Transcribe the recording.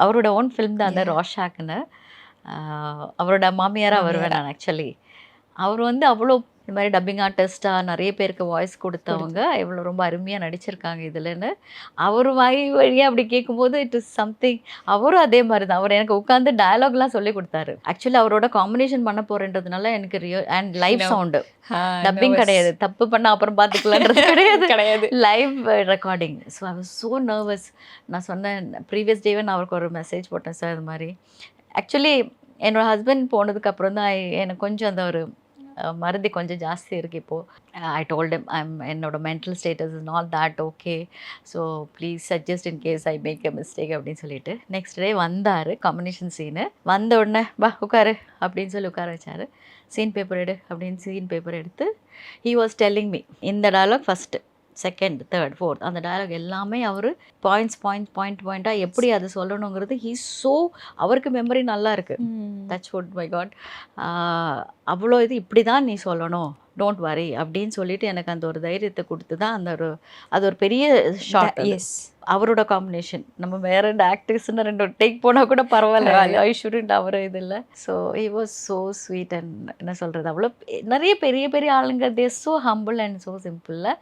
அவரோட own film தான் அந்த ரோஷாக்னு. அவரோட மாமியாராக வருவேன் நான் ஆக்சுவலி. அவர் வந்து அவ்வளோ இந்த மாதிரி டப்பிங் ஆர்டிஸ்ட்டாக நிறைய பேருக்கு வாய்ஸ் கொடுத்தவங்க எவ்வளோ ரொம்ப அருமையாக நடிச்சிருக்காங்க இதுலன்னு அவர் வாய் வழியாக அப்படி கேட்கும்போது இட் இஸ் சம்திங். அவரும் அதே மாதிரி தான். அவர் எனக்கு உட்காந்து டயலாக்லாம் சொல்லி கொடுத்தாரு. ஆக்சுவலி அவரோட காம்பினேஷன் பண்ண போகிறேன்றதுனால எனக்கு அண்ட் லைவ் சவுண்டு, டப்பிங் கிடையாது. தப்பு பண்ண அப்புறம் பார்த்துக்கலான்றது கிடையாது, live recording. So I was so nervous. நான் சொன்னேன் ப்ரீவியஸ் டேவே நான் அவருக்கு ஒரு மெசேஜ் போட்டேன் சார் இது மாதிரி. ஆக்சுவலி என்னோட ஹஸ்பண்ட் போனதுக்கப்புறம் தான் எனக்கு கொஞ்சம் அந்த ஒரு மறதி கொஞ்சம் ஜாஸ்தி இருக்குது இப்போது. ஐ டோல்ட் ஹிம் என்னோட mental status is not that okay, so please suggest in case I make a mistake அப்படின்னு சொல்லிட்டு. நெக்ஸ்ட் டே வந்தார் காம்பினேஷன் சீனு. வந்த உடனே வா உட்காரு அப்படின்னு சொல்லி உட்கார வச்சார். சீன் பேப்பர் எடு அப்படின்னு சீன் பேப்பர் எடுத்து ஹி வாஸ் டெல்லிங் மீ இந்த dialogue first, second, third, fourth அந்த டயலாக் எல்லாமே அவர் பாயிண்ட்டாக எப்படி அதை சொல்லணுங்கிறது ஸோ அவருக்கு மெமரி நல்லா இருக்குது. Touch wood my God. அவ்வளோ இது இப்படி தான் நீ சொல்லணும், டோன்ட் வரி அப்படின்னு சொல்லிட்டு எனக்கு அந்த ஒரு தைரியத்தை கொடுத்து தான் அந்த ஒரு அது ஒரு பெரிய ஷாட். எஸ், அவரோட காம்பினேஷன். நம்ம வேற 2 ஆக்டர்ஸ்ன்னு 2 டேக் போனால் கூட பரவாயில்ல, ஐ ஷுடன்ட் அவர் இது இல்லை. So he was so sweet and என்ன சொல்கிறது, அவ்வளோ நிறைய பெரிய பெரிய ஆளுங்க தே ஸோ ஹம்பிள் அண்ட் ஸோ சிம்பிளில்